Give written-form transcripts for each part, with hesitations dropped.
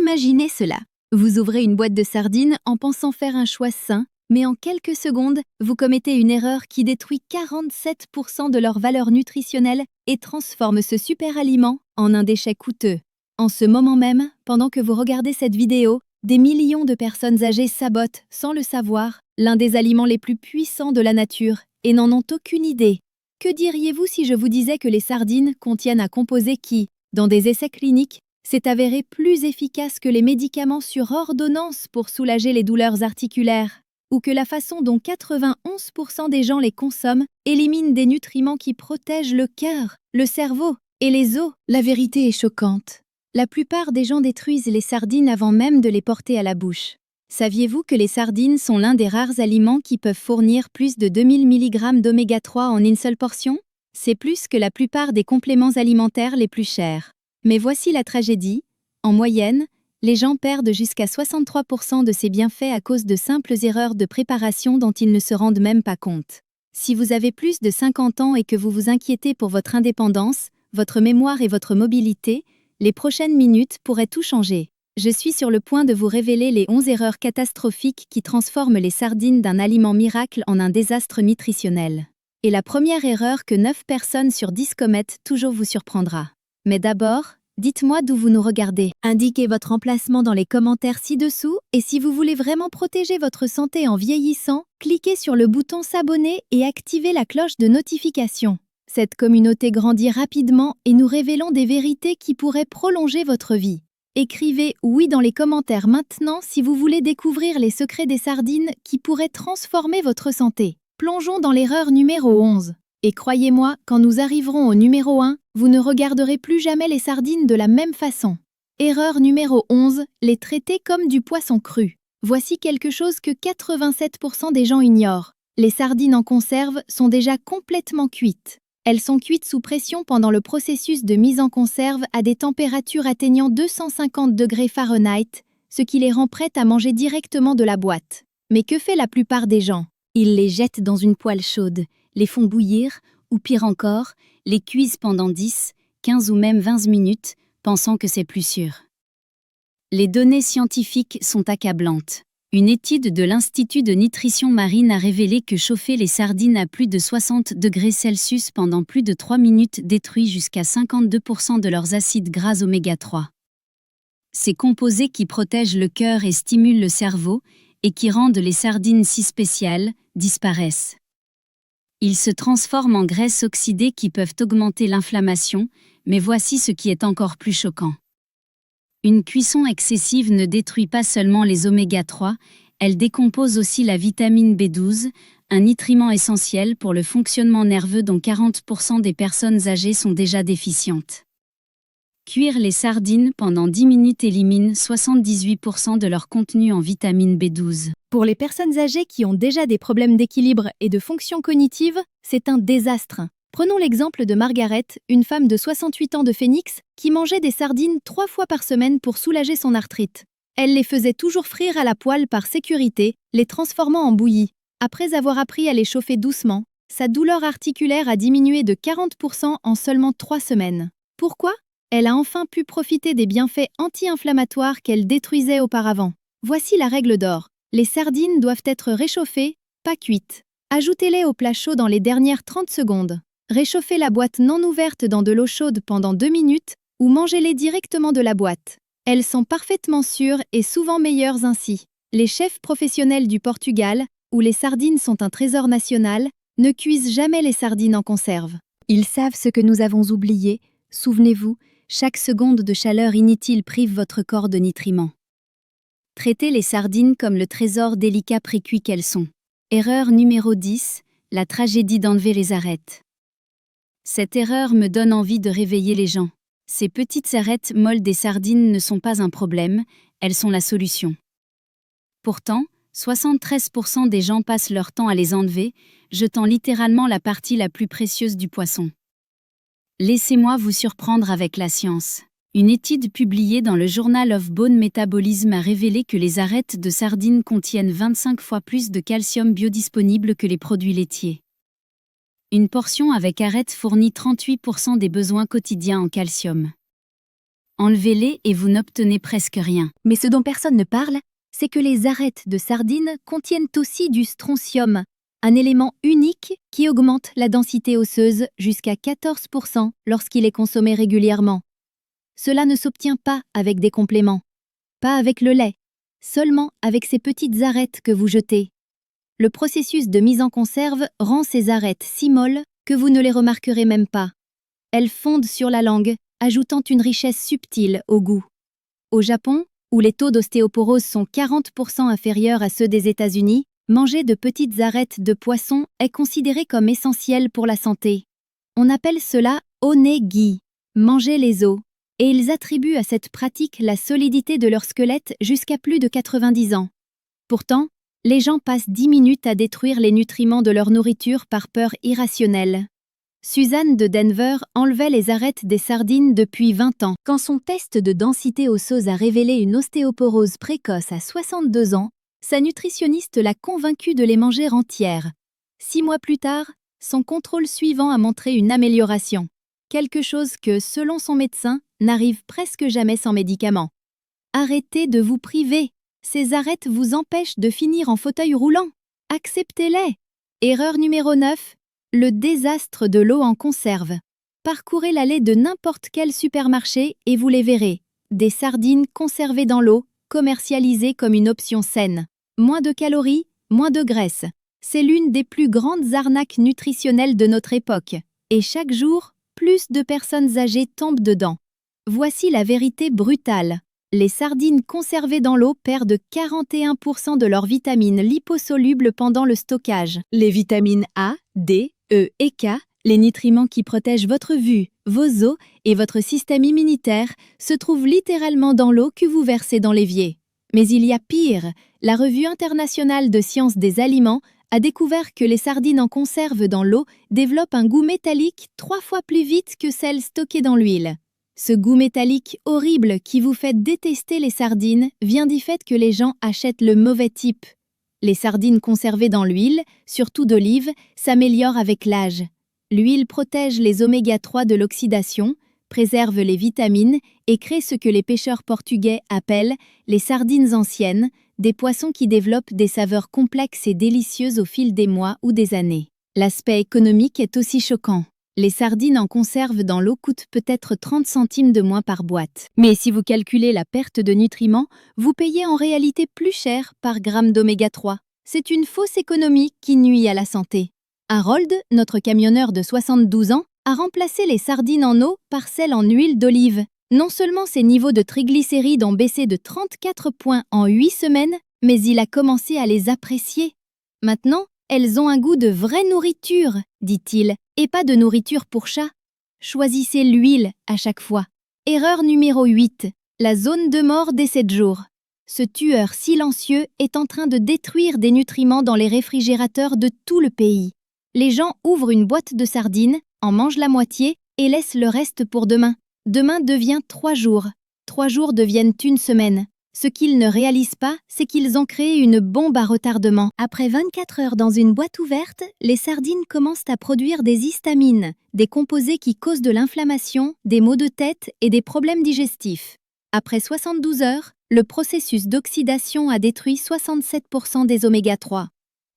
Imaginez cela. Vous ouvrez une boîte de sardines en pensant faire un choix sain, mais en quelques secondes, vous commettez une erreur qui détruit 47% de leur valeur nutritionnelle et transforme ce super aliment en un déchet coûteux. En ce moment même, pendant que vous regardez cette vidéo, des millions de personnes âgées sabotent, sans le savoir, l'un des aliments les plus puissants de la nature et n'en ont aucune idée. Que diriez-vous si je vous disais que les sardines contiennent un composé qui, dans des essais cliniques, s'est avéré plus efficace que les médicaments sur ordonnance pour soulager les douleurs articulaires, ou que la façon dont 91% des gens les consomment élimine des nutriments qui protègent le cœur, le cerveau et les os? La vérité est choquante. La plupart des gens détruisent les sardines avant même de les porter à la bouche. Saviez-vous que les sardines sont l'un des rares aliments qui peuvent fournir plus de 2000 mg d'oméga 3 en une seule portion? C'est plus que la plupart des compléments alimentaires les plus chers. Mais voici la tragédie. En moyenne, les gens perdent jusqu'à 63% de ces bienfaits à cause de simples erreurs de préparation dont ils ne se rendent même pas compte. Si vous avez plus de 50 ans et que vous vous inquiétez pour votre indépendance, votre mémoire et votre mobilité, les prochaines minutes pourraient tout changer. Je suis sur le point de vous révéler les 11 erreurs catastrophiques qui transforment les sardines d'un aliment miracle en un désastre nutritionnel. Et la première erreur que 9 personnes sur 10 commettent toujours vous surprendra. Mais d'abord, dites-moi d'où vous nous regardez. Indiquez votre emplacement dans les commentaires ci-dessous et si vous voulez vraiment protéger votre santé en vieillissant, cliquez sur le bouton s'abonner et activez la cloche de notification. Cette communauté grandit rapidement et nous révélons des vérités qui pourraient prolonger votre vie. Écrivez oui dans les commentaires maintenant si vous voulez découvrir les secrets des sardines qui pourraient transformer votre santé. Plongeons dans l'erreur numéro 11. Et croyez-moi, quand nous arriverons au numéro 1, vous ne regarderez plus jamais les sardines de la même façon. Erreur numéro 11, les traiter comme du poisson cru. Voici quelque chose que 87% des gens ignorent. Les sardines en conserve sont déjà complètement cuites. Elles sont cuites sous pression pendant le processus de mise en conserve à des températures atteignant 250 degrés Fahrenheit, ce qui les rend prêtes à manger directement de la boîte. Mais que fait la plupart des gens? Ils les jettent dans une poêle chaude, les font bouillir, ou pire encore, les cuisent pendant 10, 15 ou même 20 minutes, pensant que c'est plus sûr. Les données scientifiques sont accablantes. Une étude de l'Institut de nutrition marine a révélé que chauffer les sardines à plus de 60 degrés Celsius pendant plus de 3 minutes détruit jusqu'à 52% de leurs acides gras oméga 3. Ces composés qui protègent le cœur et stimulent le cerveau, et qui rendent les sardines si spéciales, disparaissent. Ils se transforment en graisses oxydées qui peuvent augmenter l'inflammation, mais voici ce qui est encore plus choquant. Une cuisson excessive ne détruit pas seulement les oméga 3, elle décompose aussi la vitamine B12, un nutriment essentiel pour le fonctionnement nerveux dont 40% des personnes âgées sont déjà déficientes. Cuire les sardines pendant 10 minutes élimine 78% de leur contenu en vitamine B12. Pour les personnes âgées qui ont déjà des problèmes d'équilibre et de fonction cognitive, c'est un désastre. Prenons l'exemple de Margaret, une femme de 68 ans de Phoenix, qui mangeait des sardines 3 fois par semaine pour soulager son arthrite. Elle les faisait toujours frire à la poêle par sécurité, les transformant en bouillie. Après avoir appris à les chauffer doucement, sa douleur articulaire a diminué de 40% en seulement 3 semaines. Pourquoi ? Elle a enfin pu profiter des bienfaits anti-inflammatoires qu'elle détruisait auparavant. Voici la règle d'or. Les sardines doivent être réchauffées, pas cuites. Ajoutez-les au plat chaud dans les dernières 30 secondes. Réchauffez la boîte non ouverte dans de l'eau chaude pendant 2 minutes ou mangez-les directement de la boîte. Elles sont parfaitement sûres et souvent meilleures ainsi. Les chefs professionnels du Portugal, où les sardines sont un trésor national, ne cuisent jamais les sardines en conserve. Ils savent ce que nous avons oublié. Souvenez-vous, chaque seconde de chaleur inutile prive votre corps de nutriments. Traitez les sardines comme le trésor délicat précuit qu'elles sont. Erreur numéro 10, la tragédie d'enlever les arêtes. Cette erreur me donne envie de réveiller les gens. Ces petites arêtes molles des sardines ne sont pas un problème, elles sont la solution. Pourtant, 73% des gens passent leur temps à les enlever, jetant littéralement la partie la plus précieuse du poisson. Laissez-moi vous surprendre avec la science. Une étude publiée dans le Journal of Bone Metabolism a révélé que les arêtes de sardines contiennent 25 fois plus de calcium biodisponible que les produits laitiers. Une portion avec arêtes fournit 38% des besoins quotidiens en calcium. Enlevez-les et vous n'obtenez presque rien. Mais ce dont personne ne parle, c'est que les arêtes de sardines contiennent aussi du strontium, un élément unique qui augmente la densité osseuse jusqu'à 14% lorsqu'il est consommé régulièrement. Cela ne s'obtient pas avec des compléments, pas avec le lait, seulement avec ces petites arêtes que vous jetez. Le processus de mise en conserve rend ces arêtes si molles que vous ne les remarquerez même pas. Elles fondent sur la langue, ajoutant une richesse subtile au goût. Au Japon, où les taux d'ostéoporose sont 40% inférieurs à ceux des États-Unis, manger de petites arêtes de poisson est considéré comme essentiel pour la santé. On appelle cela onegi, manger les os, et ils attribuent à cette pratique la solidité de leur squelette jusqu'à plus de 90 ans. Pourtant, les gens passent 10 minutes à détruire les nutriments de leur nourriture par peur irrationnelle. Suzanne de Denver enlevait les arêtes des sardines depuis 20 ans. Quand son test de densité osseuse a révélé une ostéoporose précoce à 62 ans, sa nutritionniste l'a convaincue de les manger entières. 6 mois plus tard, son contrôle suivant a montré une amélioration. Quelque chose que, selon son médecin, n'arrive presque jamais sans médicaments. Arrêtez de vous priver. Ces arêtes vous empêchent de finir en fauteuil roulant. Acceptez-les. Erreur numéro 9. Le désastre de l'eau en conserve. Parcourez l'allée de n'importe quel supermarché et vous les verrez. Des sardines conservées dans l'eau, commercialisées comme une option saine. Moins de calories, moins de graisse. C'est l'une des plus grandes arnaques nutritionnelles de notre époque. Et chaque jour, plus de personnes âgées tombent dedans. Voici la vérité brutale. Les sardines conservées dans l'eau perdent 41% de leurs vitamines liposolubles pendant le stockage. Les vitamines A, D, E et K, les nutriments qui protègent votre vue, vos os et votre système immunitaire, se trouvent littéralement dans l'eau que vous versez dans l'évier. Mais il y a pire. La Revue internationale de sciences des aliments a découvert que les sardines en conserve dans l'eau développent un goût métallique 3 fois plus vite que celles stockées dans l'huile. Ce goût métallique horrible qui vous fait détester les sardines vient du fait que les gens achètent le mauvais type. Les sardines conservées dans l'huile, surtout d'olive, s'améliorent avec l'âge. L'huile protège les oméga 3 de l'oxydation, préserve les vitamines et crée ce que les pêcheurs portugais appellent les sardines anciennes, des poissons qui développent des saveurs complexes et délicieuses au fil des mois ou des années. L'aspect économique est aussi choquant. Les sardines en conserve dans l'eau coûtent peut-être 30 centimes de moins par boîte. Mais si vous calculez la perte de nutriments, vous payez en réalité plus cher par gramme d'oméga 3. C'est une fausse économie qui nuit à la santé. Harold, notre camionneur de 72 ans, a remplacé les sardines en eau par celles en huile d'olive. Non seulement ses niveaux de triglycérides ont baissé de 34 points en 8 semaines, mais il a commencé à les apprécier. Maintenant, elles ont un goût de vraie nourriture, dit-il, et pas de nourriture pour chat. Choisissez l'huile à chaque fois. Erreur numéro 8. La zone de mort des 7 jours. Ce tueur silencieux est en train de détruire des nutriments dans les réfrigérateurs de tout le pays. Les gens ouvrent une boîte de sardines, en mangent la moitié et laissent le reste pour demain. Demain devient 3 jours. 3 jours deviennent une semaine. Ce qu'ils ne réalisent pas, c'est qu'ils ont créé une bombe à retardement. Après 24 heures dans une boîte ouverte, les sardines commencent à produire des histamines, des composés qui causent de l'inflammation, des maux de tête et des problèmes digestifs. Après 72 heures, le processus d'oxydation a détruit 67% des oméga 3.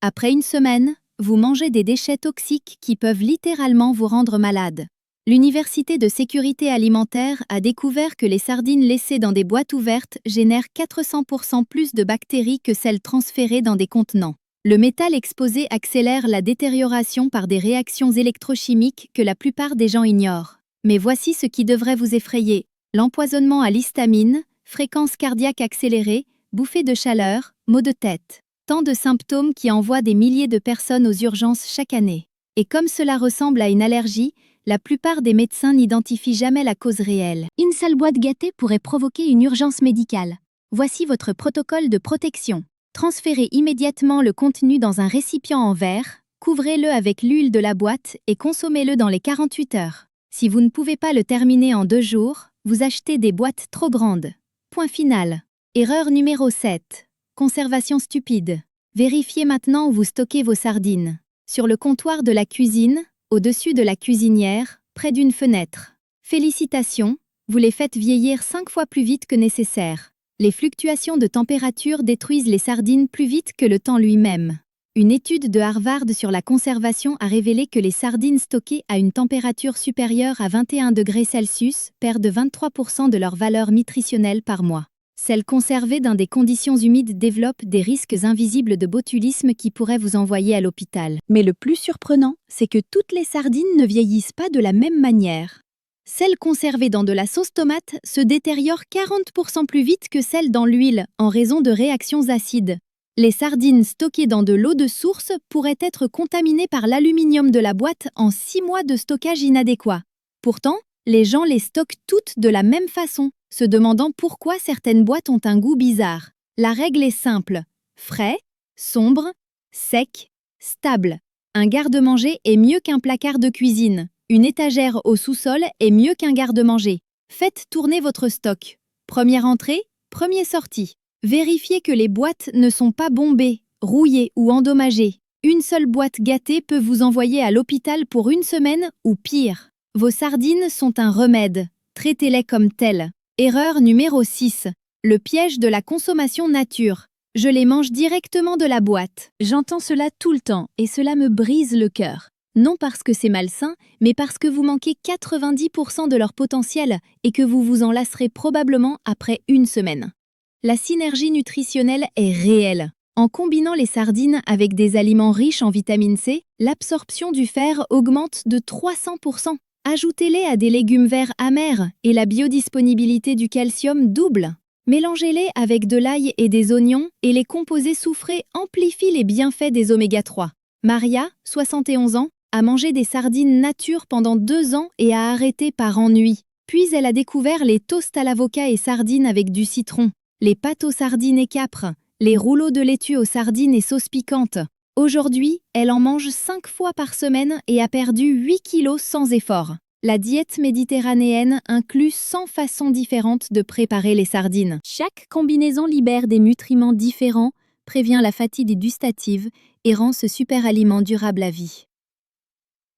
Après une semaine, vous mangez des déchets toxiques qui peuvent littéralement vous rendre malade. L'Université de sécurité alimentaire a découvert que les sardines laissées dans des boîtes ouvertes génèrent 400% plus de bactéries que celles transférées dans des contenants. Le métal exposé accélère la détérioration par des réactions électrochimiques que la plupart des gens ignorent. Mais voici ce qui devrait vous effrayer. L'empoisonnement à l'histamine, fréquence cardiaque accélérée, bouffées de chaleur, maux de tête. Tant de symptômes qui envoient des milliers de personnes aux urgences chaque année. Et comme cela ressemble à une allergie, la plupart des médecins n'identifient jamais la cause réelle. Une seule boîte gâtée pourrait provoquer une urgence médicale. Voici votre protocole de protection. Transférez immédiatement le contenu dans un récipient en verre, couvrez-le avec l'huile de la boîte et consommez-le dans les 48 heures. Si vous ne pouvez pas le terminer en 2 jours, vous achetez des boîtes trop grandes. Point final. Erreur numéro 7. Conservation stupide. Vérifiez maintenant où vous stockez vos sardines. Sur le comptoir de la cuisine, au-dessus de la cuisinière, près d'une fenêtre. Félicitations, Vous les faites vieillir 5 fois plus vite que nécessaire. Les fluctuations de température détruisent les sardines plus vite que le temps lui-même. Une étude de Harvard sur la conservation a révélé que les sardines stockées à une température supérieure à 21 degrés Celsius perdent 23% de leur valeur nutritionnelle par mois. Celles conservées dans des conditions humides développent des risques invisibles de botulisme qui pourraient vous envoyer à l'hôpital. Mais le plus surprenant, c'est que toutes les sardines ne vieillissent pas de la même manière. Celles conservées dans de la sauce tomate se détériorent 40% plus vite que celles dans l'huile en raison de réactions acides. Les sardines stockées dans de l'eau de source pourraient être contaminées par l'aluminium de la boîte en 6 mois de stockage inadéquat. Pourtant, les gens les stockent toutes de la même façon, se demandant pourquoi certaines boîtes ont un goût bizarre. La règle est simple: frais, sombre, sec, stable. Un garde-manger est mieux qu'un placard de cuisine. Une étagère au sous-sol est mieux qu'un garde-manger. Faites tourner votre stock. Première entrée, première sortie. Vérifiez que les boîtes ne sont pas bombées, rouillées ou endommagées. Une seule boîte gâtée peut vous envoyer à l'hôpital pour 1 semaine ou pire. Vos sardines sont un remède. Traitez-les comme telles. Erreur numéro 6. Le piège de la consommation nature. Je les mange directement de la boîte. J'entends cela tout le temps et cela me brise le cœur. Non parce que c'est malsain, mais parce que vous manquez 90% de leur potentiel et que vous vous en lasserez probablement après 1 semaine. La synergie nutritionnelle est réelle. En combinant les sardines avec des aliments riches en vitamine C, l'absorption du fer augmente de 300%. Ajoutez-les à des légumes verts amers et la biodisponibilité du calcium double. Mélangez-les avec de l'ail et des oignons et les composés soufrés amplifient les bienfaits des oméga 3. Maria, 71 ans, a mangé des sardines nature pendant 2 ans et a arrêté par ennui. Puis elle a découvert les toasts à l'avocat et sardines avec du citron, les pâtes aux sardines et capres, les rouleaux de laitue aux sardines et sauce piquante. Aujourd'hui, elle en mange 5 fois par semaine et a perdu 8 kilos sans effort. La diète méditerranéenne inclut 100 façons différentes de préparer les sardines. Chaque combinaison libère des nutriments différents, prévient la fatigue gustative et rend ce super aliment durable à vie.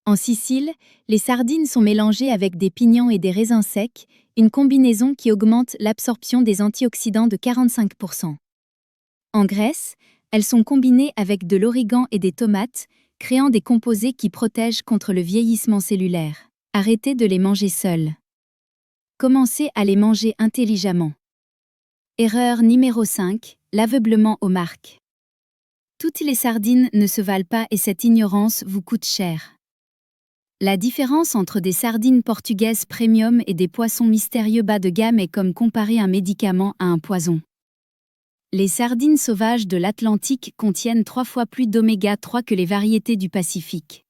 En Sicile, les sardines sont mélangées avec des pignons et des raisins secs, une combinaison qui augmente l'absorption des antioxydants de 45%. En Grèce, elles sont combinées avec de l'origan et des tomates, créant des composés qui protègent contre le vieillissement cellulaire. Arrêtez de les manger seules. Commencez à les manger intelligemment. Erreur numéro 5, l'aveuglement aux marques. Toutes les sardines ne se valent pas et cette ignorance vous coûte cher. La différence entre des sardines portugaises premium et des poissons mystérieux bas de gamme est comme comparer un médicament à un poison. Les sardines sauvages de l'Atlantique contiennent 3 fois plus d'oméga 3 que les variétés du Pacifique.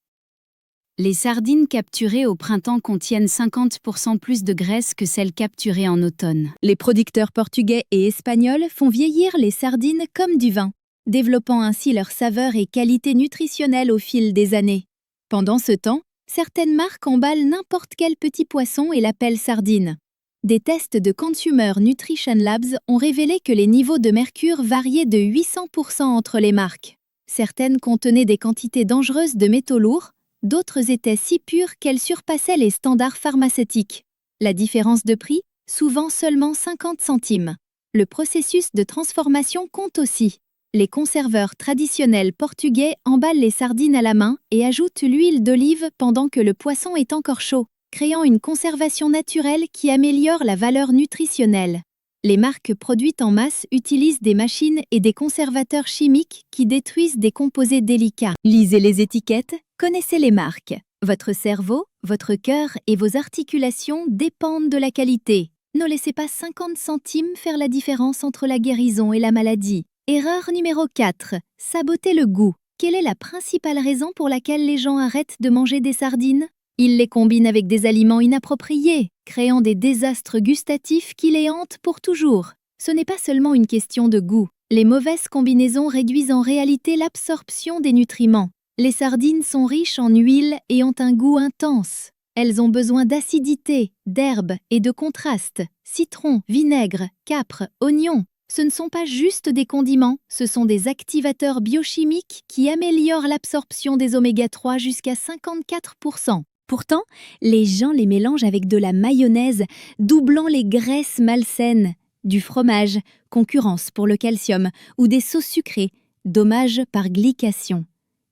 Les sardines capturées au printemps contiennent 50% plus de graisse que celles capturées en automne. Les producteurs portugais et espagnols font vieillir les sardines comme du vin, développant ainsi leur saveur et qualité nutritionnelle au fil des années. Pendant ce temps, certaines marques emballent n'importe quel petit poisson et l'appellent sardine. Des tests de Consumer Nutrition Labs ont révélé que les niveaux de mercure variaient de 800% entre les marques. Certaines contenaient des quantités dangereuses de métaux lourds, d'autres étaient si pures qu'elles surpassaient les standards pharmaceutiques. La différence de prix, souvent seulement 50 centimes. Le processus de transformation compte aussi. Les conserveurs traditionnels portugais emballent les sardines à la main et ajoutent l'huile d'olive pendant que le poisson est encore chaud, créant une conservation naturelle qui améliore la valeur nutritionnelle. Les marques produites en masse utilisent des machines et des conservateurs chimiques qui détruisent des composés délicats. Lisez les étiquettes, connaissez les marques. Votre cerveau, votre cœur et vos articulations dépendent de la qualité. Ne laissez pas 50 centimes faire la différence entre la guérison et la maladie. Erreur numéro 4. Saboter le goût. Quelle est la principale raison pour laquelle les gens arrêtent de manger des sardines ? Ils les combinent avec des aliments inappropriés, créant des désastres gustatifs qui les hantent pour toujours. Ce n'est pas seulement une question de goût. Les mauvaises combinaisons réduisent en réalité l'absorption des nutriments. Les sardines sont riches en huile et ont un goût intense. Elles ont besoin d'acidité, d'herbes et de contraste. Citron, vinaigre, capre, oignon. Ce ne sont pas juste des condiments, ce sont des activateurs biochimiques qui améliorent l'absorption des oméga 3 jusqu'à 54%. Pourtant, les gens les mélangent avec de la mayonnaise, doublant les graisses malsaines, du fromage, concurrence pour le calcium, ou des sauces sucrées, dommage par glycation.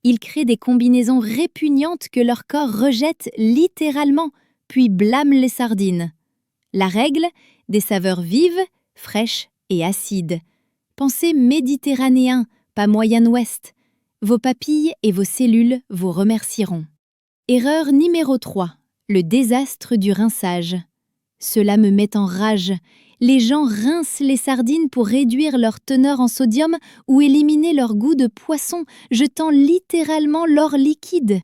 Ils créent des combinaisons répugnantes que leur corps rejette littéralement, puis blâment les sardines. La règle, des saveurs vives, fraîches et acides. Pensez méditerranéen, pas Moyen-Ouest. Vos papilles et vos cellules vous remercieront. Erreur numéro 3. Le désastre du rinçage. Cela me met en rage. Les gens rincent les sardines pour réduire leur teneur en sodium ou éliminer leur goût de poisson, jetant littéralement leur liquide.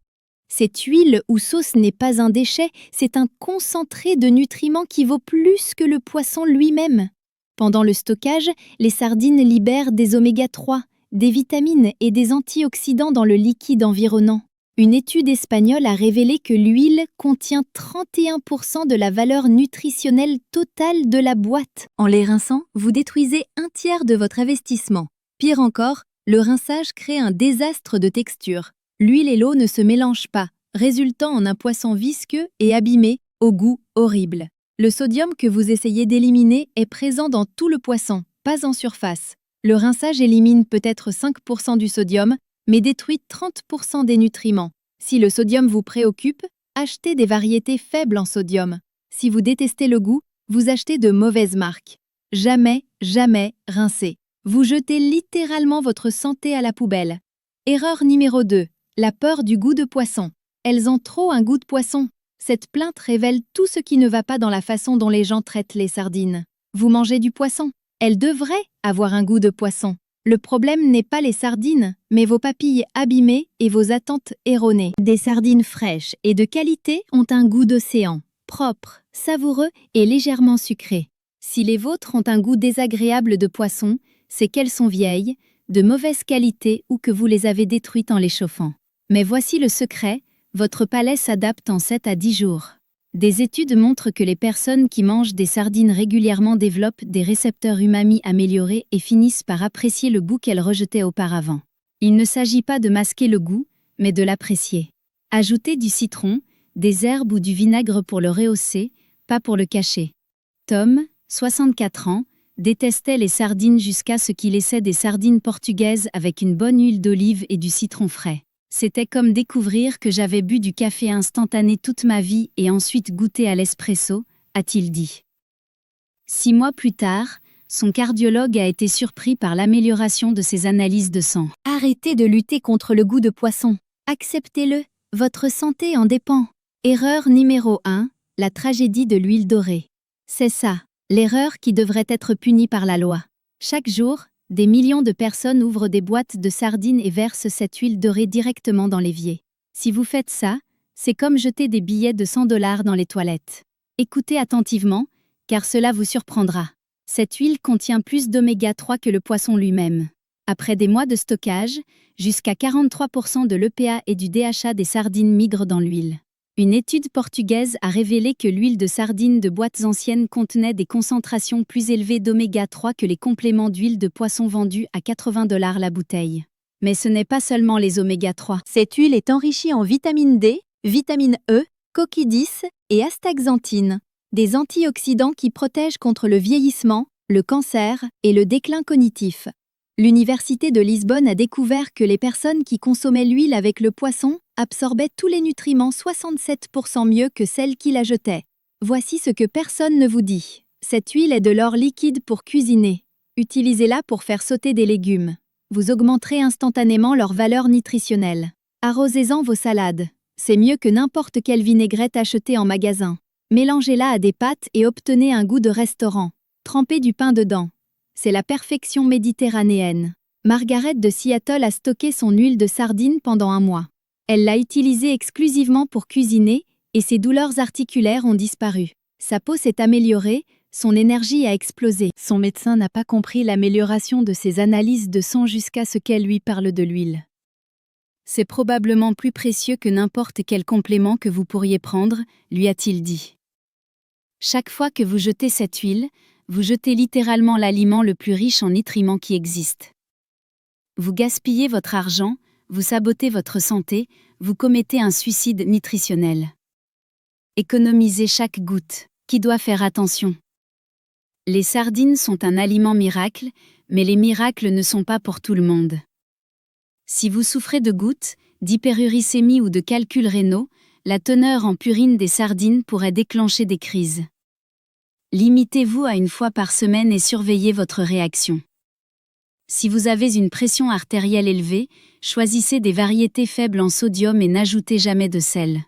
Cette huile ou sauce n'est pas un déchet, c'est un concentré de nutriments qui vaut plus que le poisson lui-même. Pendant le stockage, les sardines libèrent des oméga 3, des vitamines et des antioxydants dans le liquide environnant. Une étude espagnole a révélé que l'huile contient 31% de la valeur nutritionnelle totale de la boîte. En les rinçant, vous détruisez un tiers de votre investissement. Pire encore, le rinçage crée un désastre de texture. L'huile et l'eau ne se mélangent pas, résultant en un poisson visqueux et abîmé, au goût horrible. Le sodium que vous essayez d'éliminer est présent dans tout le poisson, pas en surface. Le rinçage élimine peut-être 5% du sodium, mais détruit 30% des nutriments. Si le sodium vous préoccupe, achetez des variétés faibles en sodium. Si vous détestez le goût, vous achetez de mauvaises marques. Jamais, jamais rincer. Vous jetez littéralement votre santé à la poubelle. Erreur numéro 2. La peur du goût de poisson. Elles ont trop un goût de poisson. Cette plainte révèle tout ce qui ne va pas dans la façon dont les gens traitent les sardines. Vous mangez du poisson. Elles devraient avoir un goût de poisson. Le problème n'est pas les sardines, mais vos papilles abîmées et vos attentes erronées. Des sardines fraîches et de qualité ont un goût d'océan, propre, savoureux et légèrement sucré. Si les vôtres ont un goût désagréable de poisson, c'est qu'elles sont vieilles, de mauvaise qualité ou que vous les avez détruites en les chauffant. Mais voici le secret, votre palais s'adapte en 7 à 10 jours. Des études montrent que les personnes qui mangent des sardines régulièrement développent des récepteurs umami améliorés et finissent par apprécier le goût qu'elles rejetaient auparavant. Il ne s'agit pas de masquer le goût, mais de l'apprécier. Ajoutez du citron, des herbes ou du vinaigre pour le rehausser, pas pour le cacher. Tom, 64 ans, détestait les sardines jusqu'à ce qu'il essaie des sardines portugaises avec une bonne huile d'olive et du citron frais. C'était comme découvrir que j'avais bu du café instantané toute ma vie et ensuite goûté à l'espresso, a-t-il dit. 6 mois plus tard, son cardiologue a été surpris par l'amélioration de ses analyses de sang. Arrêtez de lutter contre le goût de poisson. Acceptez-le, votre santé en dépend. Erreur numéro 1, la tragédie de l'huile dorée. C'est ça, l'erreur qui devrait être punie par la loi. Chaque jour, des millions de personnes ouvrent des boîtes de sardines et versent cette huile dorée directement dans l'évier. Si vous faites ça, c'est comme jeter des billets de 100 $ dans les toilettes. Écoutez attentivement, car cela vous surprendra. Cette huile contient plus d'oméga 3 que le poisson lui-même. Après des mois de stockage, jusqu'à 43% de l'EPA et du DHA des sardines migrent dans l'huile. Une étude portugaise a révélé que l'huile de sardine de boîtes anciennes contenait des concentrations plus élevées d'oméga 3 que les compléments d'huile de poisson vendus à 80 $ la bouteille. Mais ce n'est pas seulement les oméga 3. Cette huile est enrichie en vitamine D, vitamine E, coquille 10 et astaxanthine, des antioxydants qui protègent contre le vieillissement, le cancer et le déclin cognitif. L'Université de Lisbonne a découvert que les personnes qui consommaient l'huile avec le poisson absorbaient tous les nutriments 67% mieux que celles qui la jetaient. Voici ce que personne ne vous dit. Cette huile est de l'or liquide pour cuisiner. Utilisez-la pour faire sauter des légumes. Vous augmenterez instantanément leur valeur nutritionnelle. Arrosez-en vos salades. C'est mieux que n'importe quelle vinaigrette achetée en magasin. Mélangez-la à des pâtes et obtenez un goût de restaurant. Trempez du pain dedans. C'est la perfection méditerranéenne. Margaret de Seattle a stocké son huile de sardine pendant 1 mois. Elle l'a utilisée exclusivement pour cuisiner et ses douleurs articulaires ont disparu. Sa peau s'est améliorée, son énergie a explosé. Son médecin n'a pas compris l'amélioration de ses analyses de sang jusqu'à ce qu'elle lui parle de l'huile. C'est probablement plus précieux que n'importe quel complément que vous pourriez prendre, lui a-t-il dit. Chaque fois que vous jetez cette huile, vous jetez littéralement l'aliment le plus riche en nutriments qui existe. Vous gaspillez votre argent, vous sabotez votre santé, vous commettez un suicide nutritionnel. Économisez chaque goutte. Qui doit faire attention? Les sardines sont un aliment miracle, mais les miracles ne sont pas pour tout le monde. Si vous souffrez de gouttes, d'hyperuricémie ou de calculs rénaux, la teneur en purine des sardines pourrait déclencher des crises. Limitez-vous à 1 fois par semaine et surveillez votre réaction. Si vous avez une pression artérielle élevée, choisissez des variétés faibles en sodium et n'ajoutez jamais de sel.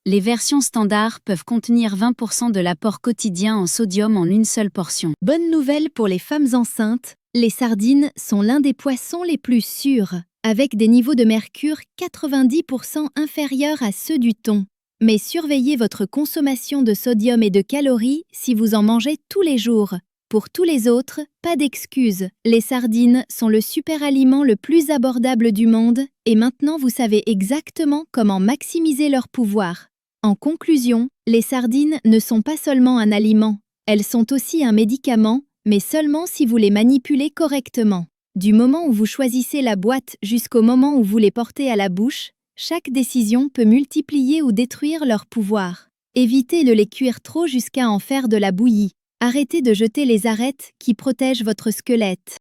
Les versions standards peuvent contenir 20% de l'apport quotidien en sodium en une seule portion. Bonne nouvelle pour les femmes enceintes, les sardines sont l'un des poissons les plus sûrs, avec des niveaux de mercure 90% inférieurs à ceux du thon. Mais surveillez votre consommation de sodium et de calories si vous en mangez tous les jours. Pour tous les autres, pas d'excuses. Les sardines sont le super aliment le plus abordable du monde et maintenant vous savez exactement comment maximiser leur pouvoir. En conclusion, les sardines ne sont pas seulement un aliment, elles sont aussi un médicament, mais seulement si vous les manipulez correctement. Du moment où vous choisissez la boîte jusqu'au moment où vous les portez à la bouche, chaque décision peut multiplier ou détruire leur pouvoir. Évitez de les cuire trop jusqu'à en faire de la bouillie. Arrêtez de jeter les arêtes qui protègent votre squelette.